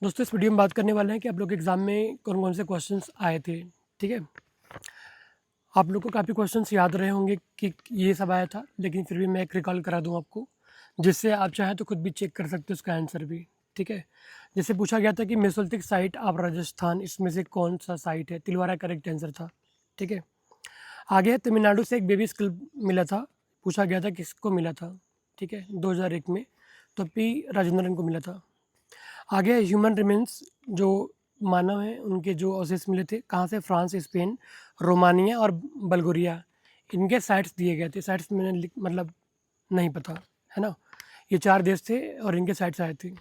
दोस्तों इस वीडियो में बात करने वाले हैं कि आप लोग के एग्ज़ाम में कौन कौन से क्वेश्चंस आए थे। ठीक है, आप लोग को काफ़ी क्वेश्चंस याद रहे होंगे कि ये सब आया था, लेकिन फिर भी मैं एक रिकॉल करा दूं आपको, जिससे आप चाहें तो खुद भी चेक कर सकते हो उसका आंसर भी। ठीक है, जैसे पूछा गया था कि मेसोलिथिक साइट ऑफ राजस्थान, इसमें से कौन सा साइट है? तिलवारा करेक्ट आंसर था। ठीक है, आगे है तमिलनाडु से एक बेबी स्कल्प मिला था। पूछा गया था किसको मिला था। ठीक है, 2001 में, तो पी राजेंद्रन को मिला था। आगे ह्यूमन रिमेन्स जो मानव हैं उनके जो अवशेष मिले थे कहाँ से? फ्रांस, स्पेन, रोमानिया और बल्गोरिया, इनके साइट्स दिए गए थे। साइट्स मैंने मतलब नहीं पता, है ना। ये 4 देश थे और इनके साइट्स आए थे।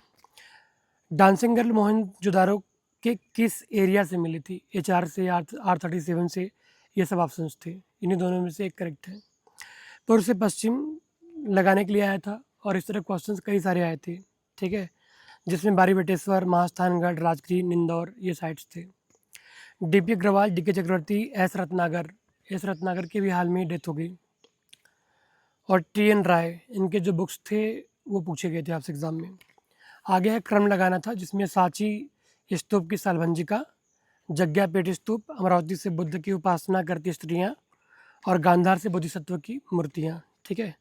डांसिंग गर्ल मोहनजोदारो के किस एरिया से मिली थी? HR से, R37 से, ये सब ऑप्शंस थे। इन्हीं दोनों में से एक करेक्ट है। पूर्व से पश्चिम लगाने के लिए आया था और इस तरह क्वेश्चंस कई सारे आए थे। ठीक है, जिसमें बारी बेटेश्वर, महास्थानगढ़, राजगीर, इंदौर, ये साइट्स थे। DP अग्रवाल, DK चक्रवर्ती, एस रत्नाकर की भी हाल में डेथ हो गई। और TN राय, इनके जो बुक्स थे वो पूछे गए थे आपसे एग्जाम में। आगे है क्रम लगाना था, जिसमें सांची स्तूप की सालभंजिका, जग्यापेट स्तूप, अमरावती से बुद्ध की उपासना करती स्त्रियाँ, और गांधार से बोधिसत्व की मूर्तियाँ। ठीक है,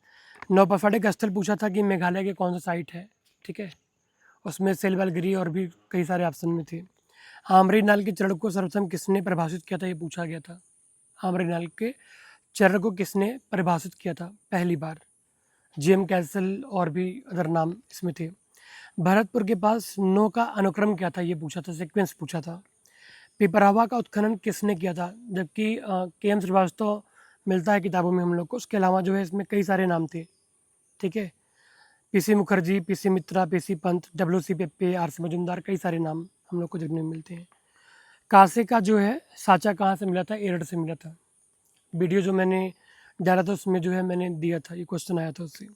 नौपफाड़े का स्थल पूछा था कि मेघालय के कौन सा साइट है। ठीक है, उसमें सेलबलगिरी और भी कई सारे ऑप्शन में थे। आमरी नाल के चरण को सर्वप्रथम किसने परिभाषित किया था? ये पूछा गया था। आमरी नाल के चरण को किसने परिभाषित किया था पहली बार? GM कैसल और भी अदर नाम इसमें थे। भरतपुर के पास नो का अनुक्रम क्या था? ये पूछा था, सीक्वेंस पूछा था। पिपरावा का उत्खनन किसने किया था? जबकि KM श्रीवास्तव मिलता है किताबों में हम लोग को, उसके अलावा जो है इसमें कई सारे नाम थे। ठीक है, PC Mukherjee, PC Mitra, PC Pant, WC Peppe, RC Majumdar, कई सारे नाम हम लोग को देखने में मिलते हैं। कांसे का जो है साँचा कहाँ से मिला था? एरठ से मिला था। वीडियो जो मैंने डाला था उसमें जो है मैंने दिया था, ये क्वेश्चन आया था उससे।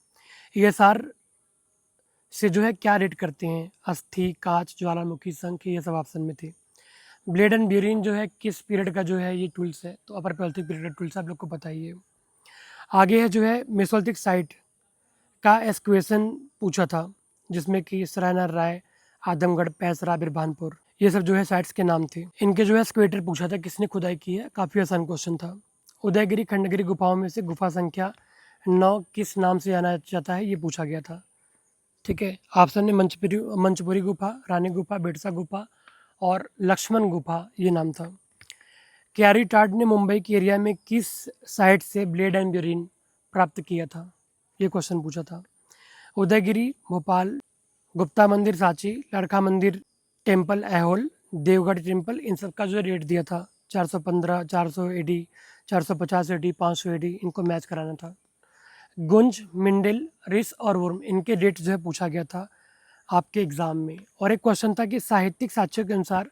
ESR से जो है क्या रेट करते हैं? अस्थि, कांच, ज्वालामुखी, शंख, ये सब ऑप्शन में थे। ब्लेड एंड ब्यूरिन जो है किस पीरियड का जो है ये टूल्स है? तो अपर पैलियोलिथिक पीरियड का टूल्स, आप लोग को पता ही है। आगे है जो है मेसोलिथिक साइट का एक्सक्वेशन पूछा था, जिसमें कि सरायना राय, आदमगढ़, पैसरा, बिरभानपुर, ये सब जो है साइट्स के नाम थे। इनके जो है स्क्वेटर पूछा था किसने खुदाई की है? काफ़ी आसान क्वेश्चन था। उदयगिरी खंडगिरी गुफाओं में से गुफा संख्या 9 किस नाम से जाना जाता है? ये पूछा गया था। ठीक है, ऑप्शन में मंचपुरी गुफा, रानी गुफा, बिरसा गुफा और लक्ष्मण गुफा, ये नाम था। क्यारी टाड ने मुंबई के एरिया में किस साइट से ब्लेड एंड ब्यूरिन प्राप्त किया था? ये क्वेश्चन पूछा था। उदयगिरी, भोपाल, गुप्ता मंदिर सांची, लड़का मंदिर टेम्पल ऐहोल, देवगढ़ टेम्पल, इन सब का जो रेट दिया था 415, 400 AD, 450 AD, 500 AD, इनको मैच कराना था। गुंज, मिंडल, रिस और वर्म, इनके रेट जो है पूछा गया था आपके एग्जाम में। और एक क्वेश्चन था कि साहित्यिक साक्ष्यों के अनुसार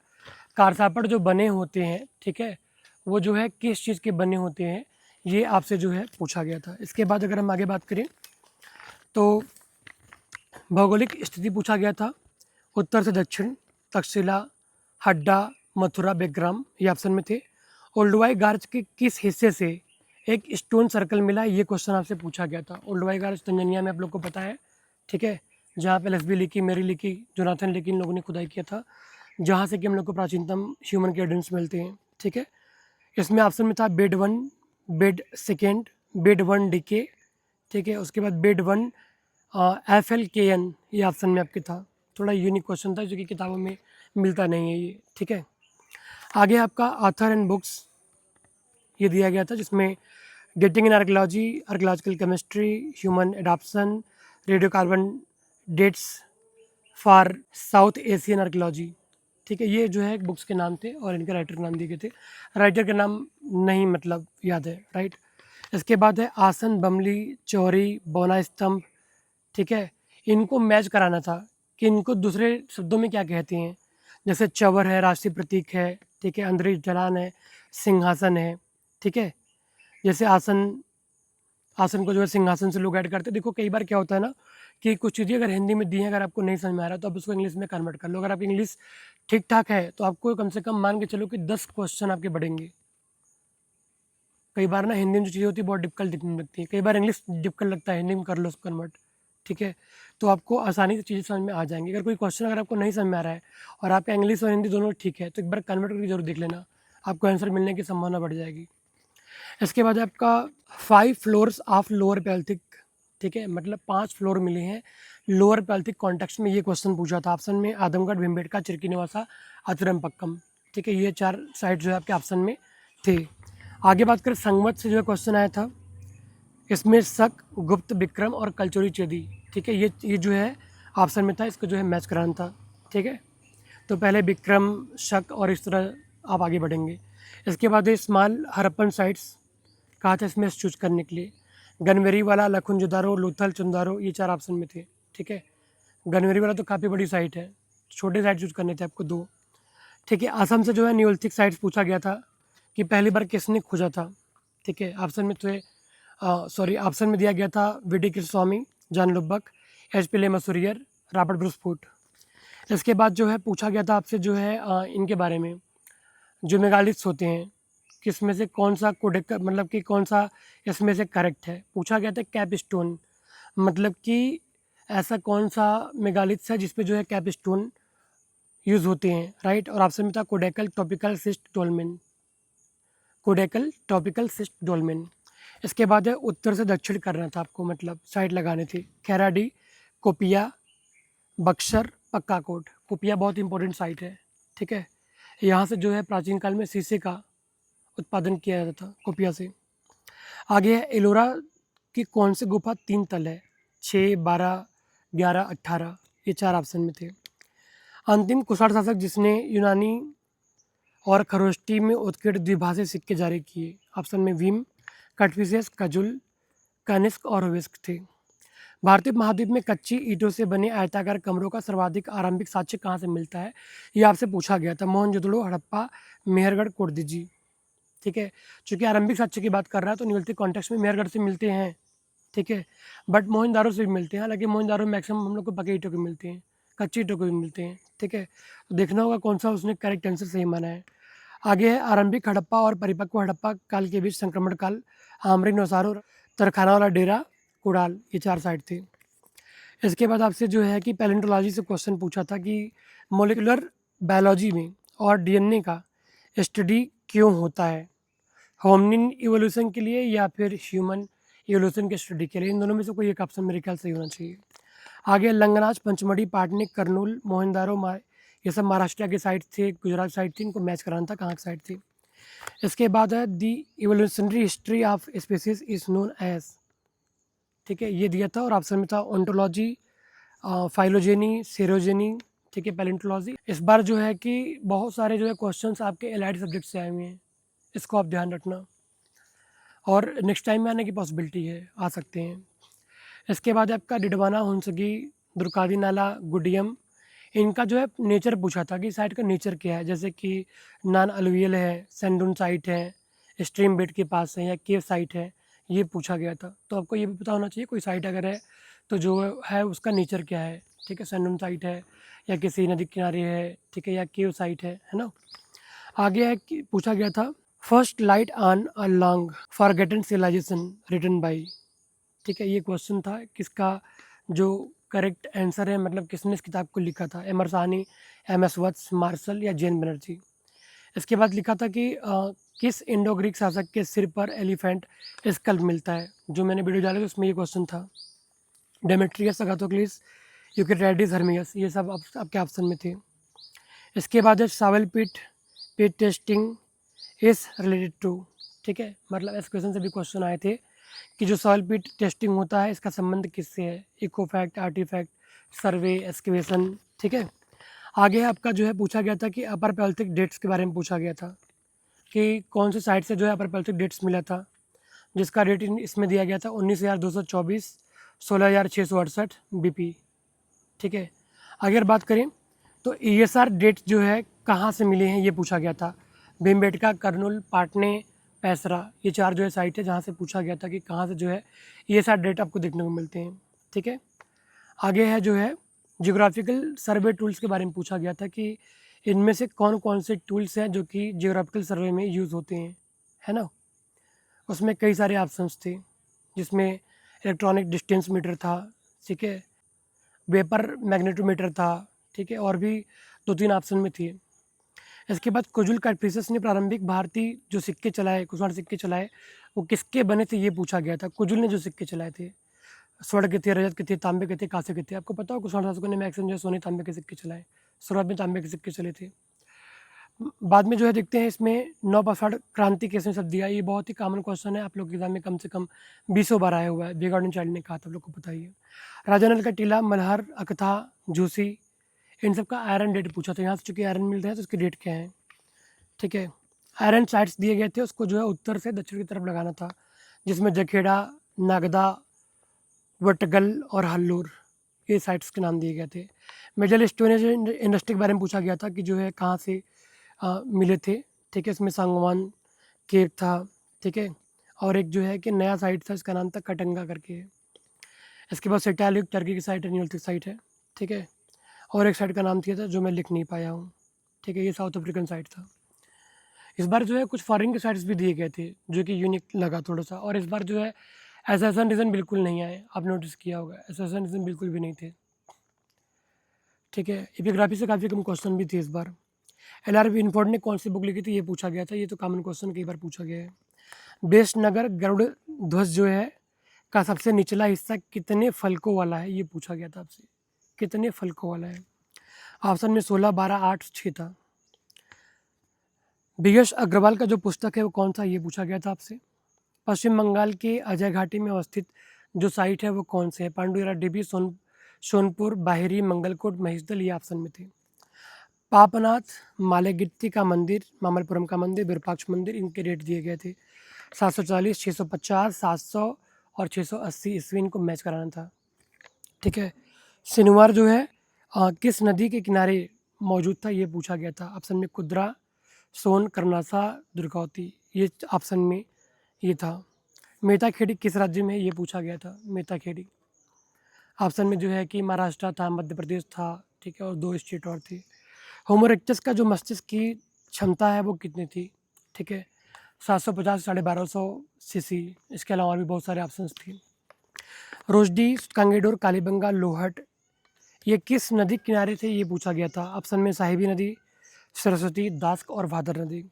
कारसापड़ जो बने होते हैं, ठीक है, वो जो है किस चीज़ के बने होते हैं? ये आपसे जो है पूछा गया था। इसके बाद अगर हम आगे बात करें तो भौगोलिक स्थिति पूछा गया था। उत्तर से दक्षिण, तक्षशिला, हड्डा, मथुरा, बेग्राम, ये ऑप्शन में थे। ओल्डवाई गार्ज के किस हिस्से से एक स्टोन सर्कल मिला? ये क्वेश्चन आपसे पूछा गया था। ओल्डवाई गार्ज तंजानिया में आप लोग को पता है। ठीक है, जहाँ पे LSB लिखी, मेरी लिखी, जोनाथन लिखी, इन लोगों ने खुदाई किया था, जहाँ से कि हम लोग को प्राचीनतम ह्यूमन के एविडेंस मिलते हैं। ठीक है, इसमें ऑप्शन में था bed 1, bed second, bed 1 DK। ठीक है, उसके बाद बेड 1 FLKN, ये ऑप्शन में आपके था। थोड़ा यूनिक क्वेश्चन था जो कि किताबों में मिलता नहीं है ये। ठीक है, आगे आपका आथर एंड बुक्स ये दिया गया था, जिसमें dating in archaeology, archaeological chemistry, human adaptation, radio carbon dates for South Asian archaeology. ठीक है, ये जो है बुक्स के नाम थे और इनके राइटर के नाम दिए गए थे। राइटर का नाम नहीं मतलब याद है, राइट। इसके बाद है आसन, बमली, चौरी, बौना स्तंभ। ठीक है, इनको मैच कराना था कि इनको दूसरे शब्दों में क्या कहते हैं। जैसे चवर है, राष्ट्रीय प्रतीक है। ठीक है, अंतरिक्ष ढलान है, सिंहासन है। ठीक है, जैसे आसन, आसन को जो है सिंहासन से लोग ऐड करते हैं। देखो कई बार क्या होता है ना कि कुछ चीज़ें अगर हिंदी में दी हैं, अगर आपको नहीं समझ में आ रहा तो आप उसको इंग्लिश में कन्वर्ट कर लो। अगर आपकी इंग्लिश ठीक ठाक है तो आपको कम से कम मान के चलो कि 10 क्वेश्चन आपके बढ़ेंगे। कई बार ना हिंदी में जो चीज़ें होती है बहुत डिफिकल्ट दिखने लगती है, कई बार इंग्लिश डिफिकल्ट लगता है, हिंदी में कर लो उसको कन्वर्ट। ठीक है, तो आपको आसानी से चीज़ें समझ में आ जाएंगी। अगर कोई क्वेश्चन अगर आपको नहीं समझ में आ रहा है और आपका इंग्लिश और हिंदी दोनों ठीक है, तो एक बार कन्वर्ट करके जरूर देख लेना, आपको आंसर मिलने की संभावना बढ़ जाएगी। इसके बाद आपका 5 फ्लोर्स ऑफ लोअर पैल्थिक, ठीक है, मतलब 5 फ्लोर मिले हैं लोअर पैल्थिक कॉन्टेक्स्ट में। ये क्वेश्चन पूछा था ऑप्शन में आदमगढ़, भीमबेटका, चिरकिनिवासा, अतिरमपक्कम, ठीक है, ये 4 साइट जो है आपके ऑप्शन में थे। आगे बात करें संगमत से जो है क्वेश्चन आया था, इसमें शक, गुप्त, विक्रम और कलचोरी चेदी, ठीक है, ये जो है ऑप्शन में था, इसको जो है मैच कराना था, ठीक है। तो पहले विक्रम, शक और इस तरह आप आगे बढ़ेंगे। इसके बाद है स्मॉल हरप्पन साइट्स कहा था इसमें चूज करने के लिए, गनवेरी वाला, लखुंजुदारो, लूथल, चुंदारो, ये 4 ऑप्शन में थे, ठीक है। गनवेरी वाला तो काफ़ी बड़ी साइट है, छोटे साइट चूज करने थे आपको 2, ठीक है। असम से जो है न्यूलिथिक साइट्स पूछा गया था कि पहली बार किसने खोजा था, ठीक है। ऑप्शन में थे ऑप्शन में दिया गया था V D Krishnaswamy, John Lubbock, H P Lemesurier, Robert Bruce Foote. इसके बाद जो है पूछा गया था आपसे जो है इनके बारे में, जो मेगालिथ्स होते हैं किस में से कौन सा कोडेक, मतलब कि कौन सा इसमें से करेक्ट है। पूछा गया था कैप स्टोन, मतलब कि ऐसा कौन सा मेगालिथ्स है जिसपे जो है कैप स्टोन यूज़ होते हैं, राइट। और ऑप्शन में था Kodakkal Topikal cist dolmen, Kodakkal Topikal cist dolmen. इसके बाद है उत्तर से दक्षिण करना था आपको, मतलब साइड लगाने थी, खैराडी, कोपिया, बक्सर, पक्का कोट। कोपिया बहुत इंपॉर्टेंट साइट है, ठीक है, यहाँ से जो है प्राचीन काल में शीशे का उत्पादन किया जाता था कोपिया से। आगे है एलोरा की कौन सी गुफा 3 तल है, 6, 12, 11, 18, ये 4 ऑप्शन में थे। अंतिम कुषाण शासक जिसने यूनानी और खरोष्टी में उत्कीर्ण द्विभाषी सिक्के जारी किए, ऑप्शन में भीम, कटफिशियस, कजुल, कनिष्क और हुविस्क थे। भारतीय महाद्वीप में कच्ची ईंटों से बने आयताकार कमरों का सर्वाधिक आरंभिक साक्ष्य कहाँ से मिलता है, ये आपसे पूछा गया था। मोहनजोदड़ो, हड़प्पा, मेहरगढ़, कोटदीजी, ठीक है। चूंकि आरंभिक साक्ष्य की बात कर रहा है तो निगलती कॉन्टेक्स्ट में मेहरगढ़ से मिलते हैं, ठीक है, बट मोहनदारो से भी मिलते हैं, हालांकि मोहनदारो मैक्सिमम हम लोग को पके ईंटों के मिलते हैं, कच्ची ईंटों के भी मिलते हैं, ठीक है। तो देखना होगा कौन सा उसने करेक्ट आंसर सही माना है। आगे है आरंभिक हड़प्पा और परिपक्व हड़प्पा काल के बीच संक्रमण काल, आमरी, नौसारो, तरखाना वाला डेरा, कुड़ाल, ये 4 साइट थे। इसके बाद आपसे जो है कि पैलेंटोलॉजी से क्वेश्चन पूछा था कि मोलिकुलर बायोलॉजी में और डीएनए का स्टडी क्यों होता है, होमनिन इवोल्यूशन के लिए या फिर ह्यूमन इवोल्यूशन के स्टडी के लिए, इन दोनों में से कोई एक ऑप्शन मेरे ख्याल से ही होना चाहिए। आगे लंगनाज, पंचमढ़ी, पाटनी, करनूल, मोहनदारो, ये सब महाराष्ट्र के साइड थे, गुजरात साइड थी, इनको मैच कराना था कहाँ की साइड थी। इसके बाद है the evolutionary history of species is known as, ठीक है, ये दिया था। और ऑप्शन में था ओंटोलॉजी, फाइलोजेनी, सेरोजेनी, ठीक है, पैलेंटोलॉजी। इस बार जो है कि बहुत सारे जो है क्वेश्चंस आपके एलाइड सब्जेक्ट से आए हुए हैं, इसको आप ध्यान रखना, और नेक्स्ट टाइम में आने की पॉसिबिलिटी है, आ सकते हैं। इसके बाद आपका डिडवाना, हुंसगी, दुर्कादी नाला, गुडियम, इनका जो है नेचर पूछा था कि साइट का नेचर क्या है, जैसे कि नॉन अलुवियल है, सैंडून साइट है, स्ट्रीम बेड के पास है, या केव साइट है, ये पूछा गया था। तो आपको ये भी पता होना चाहिए कोई साइट अगर है तो जो है उसका नेचर क्या है, ठीक है, सैंडून साइट है या किसी नदी किनारे है, ठीक है, या केव साइट है ना। आगे है कि पूछा गया था first light on a long forgotten civilisation written by, ठीक है, ये क्वेश्चन था, किसका जो करेक्ट आंसर है, मतलब किसने इस किताब को लिखा था, एमर साहनी, एम एस वत्स, मार्शल या जैन बनर्जी। इसके बाद लिखा था कि किस इंडो ग्रीक शासक के सिर पर एलिफेंट स्कल्प मिलता है, जो मैंने वीडियो डाला था उसमें ये क्वेश्चन था। डेमेट्रियस, अगाथोक्लिस, यूक्रेटिस, हर्मियस, ये सब आपके ऑप्शन में थे। इसके बाद है सावल पिट, पिट टेस्टिंग इज रिलेटेड टू, ठीक है, मतलब इस क्वेश्चन से भी क्वेश्चन आए थे कि जो सॉइल पिट टेस्टिंग होता है इसका संबंध किससे है, इको फैक्ट, आर्टिफैक्ट, सर्वे, एक्सकेवेशन, ठीक है। आगे आपका जो है पूछा गया था कि अपर पैलियोलिथिक डेट्स के बारे में पूछा गया था कि कौन से साइट से जो है अपर पैलियोलिथिक डेट्स मिला था, जिसका रेट इसमें दिया गया था 19,224, 16,668 बीपी, ठीक है। अगर बात करें तो ईएसआर डेट जो है कहाँ से मिले हैं, ये पूछा गया था, भीमबेटका, कर्नूल, पाटने, पैसरा, ये 4 जो है साइट है जहाँ से पूछा गया था कि कहाँ से जो है ईएसआर डेट आपको देखने को मिलते हैं, ठीक है। आगे है जो है जियोग्राफिकल सर्वे टूल्स के बारे में पूछा गया था कि इनमें से कौन कौन से टूल्स हैं जो कि जियोग्राफिकल सर्वे में यूज़ होते हैं, है ना। उसमें कई सारे ऑप्शंस थे, जिसमें इलेक्ट्रॉनिक डिस्टेंस मीटर था, ठीक है, वेपर मैग्नेटोमीटर था, ठीक है, और भी 2-3 ऑप्शन में थी। इसके बाद कुजुल कैडफिसेस ने प्रारंभिक भारतीय जो सिक्के चलाए, कुषाण सिक्के चलाए, वो किसके बने थे ये पूछा गया था। कुजुल ने जो सिक्के चलाए थे, स्वर्ण के थे, रजत के थे, तांबे के थे, कांसे के थे। आपको पता हो कुषाण शासकों ने मैक्सिमम जो है सोने तांबे के सिक्के चलाए, शुरुआत में तांबे के सिक्के चले थे। बाद में जो है देखते हैं इसमें नवपाषाण क्रांति किसने शब्द दिया। ये बहुत ही कॉमन क्वेश्चन है, आप लोग के एग्जाम में कम से कम 20 बार आया हुआ है। द गार्डन चाइल्ड ने कहा था, आप लोग को पता ही है। राजानल का टीला, मल्हार, अकथा, झूसी, इन सब का आयरन डेट पूछा था। यहाँ से चूंकि आयरन मिल रहा है तो उसकी डेट क्या है, ठीक है। आयरन साइट्स दिए गए थे, उसको जो है उत्तर से दक्षिण की तरफ लगाना था, जिसमें जखेड़ा, नागदा, वटगल और हल्लूर, ये साइट्स के नाम दिए गए थे। मेजर स्टोनेज इंडस्ट्री के बारे में पूछा गया था कि जो है कहाँ से मिले थे, ठीक है। इसमें सांगवान केव था, ठीक है, और एक जो है कि नया साइट था, इसका नाम था कटंगा करके। इसके बाद सेटालिक टर्की की साइट है, न्यूलिथिक साइट है, ठीक है। और एक साइट का नाम दिया था जो मैं लिख नहीं पाया हूँ, ठीक है, ये साउथ अफ्रीकन साइट था। इस बार जो है कुछ फॉरेन के साइट्स भी दिए गए थे जो कि यूनिक लगा थोड़ा सा। और इस बार जो है एसेसन रीज़न बिल्कुल नहीं आए, आप नोटिस किया होगा, एसेसन रीज़न बिल्कुल भी नहीं थे, ठीक है। एपिग्राफी से काफ़ी कम क्वेश्चन भी थे इस बार। LRB इन्फोर्ड ने कौन सी बुक लिखी थी, ये पूछा गया था। ये तो कॉमन क्वेश्चन कई बार पूछा गया है। बेस्ट नगर गरुड़ ध्वज जो है का सबसे निचला हिस्सा कितने फलकों वाला है, ये पूछा गया था आपसे, कितने फलकों वाला है। ऑप्शन में 16, 12, 8, 6 था। बीएस अग्रवाल का जो पुस्तक है वो कौन सा, ये पूछा गया था आपसे। पश्चिम बंगाल के अजय घाटी में अवस्थित जो साइट है वो कौन से है। पांडुरा डिबी, सोनपुर, बाहिरी, मंगलकोट, महिषदल, ये ऑप्शन में थे। पापनाथ, मालेगित्ती का मंदिर, मामलपुरम का मंदिर, विरूपाक्ष मंदिर, इनके रेट दिए गए थे 740, 650, 700 और 680 ईस्वी, इनको मैच कराना था, ठीक है। सिनुवार जो है किस नदी के किनारे मौजूद था, ये पूछा गया था। ऑप्शन में कुद्रा, सोन, कर्नासा, दुर्गावती, ये ऑप्शन में ये था। मेताखेड़ी किस राज्य में है, ये पूछा गया था। मेताखेड़ी ऑप्शन में जो है कि महाराष्ट्र था, मध्य प्रदेश था, ठीक है, और 2 स्टेट और थी। होमो इरेक्टस का जो मस्तिष्क की क्षमता है वो कितनी थी, ठीक है, 750, 1250 सीसी। इसके अलावा भी बहुत सारे ऑप्शंस थे। रोजडी, कांगेडोर, कालीबंगा, लोहट, ये किस नदी किनारे थे, ये पूछा गया था। ऑप्शन में साहिबी नदी, सरस्वती, दास्क और भादर नदी।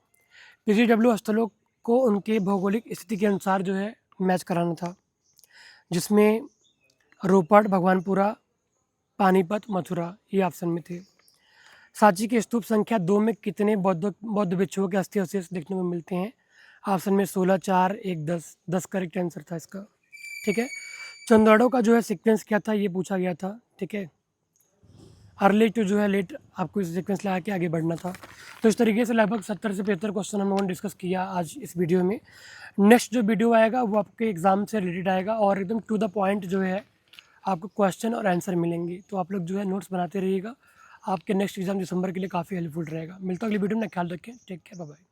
PGW स्थलों को उनके भौगोलिक स्थिति के अनुसार जो है मैच कराना था, जिसमें रोपड़, भगवानपुरा, पानीपत, मथुरा, ये ऑप्शन में थे। सांची के स्तूप संख्या 2 में कितने बौद्ध भिक्षुओं के अस्थि अवशेष देखने को मिलते हैं। ऑप्शन में 16, 4, 1, 10, 10 करेक्ट आंसर था इसका, ठीक है। चंद्राड़ों का जो है सीक्वेंस क्या था, ये पूछा गया था, ठीक है। अर्ली टू जो है लेट, आपको इस सीक्वेंस लगा के आगे बढ़ना था। तो इस तरीके से लगभग 70 से 75 क्वेश्चन हम लोगों ने डिस्कस किया आज इस वीडियो में। नेक्स्ट जो वीडियो आएगा वो आपके एग्ज़ाम से रिलेटेड आएगा और एकदम टू द पॉइंट जो है आपको क्वेश्चन और आंसर मिलेंगे। तो आप लोग जो है नोट्स बनाते रहिएगा, आपके नेक्स्ट एग्जाम दिसंबर के लिए काफ़ी हेल्पफुल रहेगा। मिलता हूँ अगली वीडियो में, ख्याल रखें, टेक केयर, बाय बाय।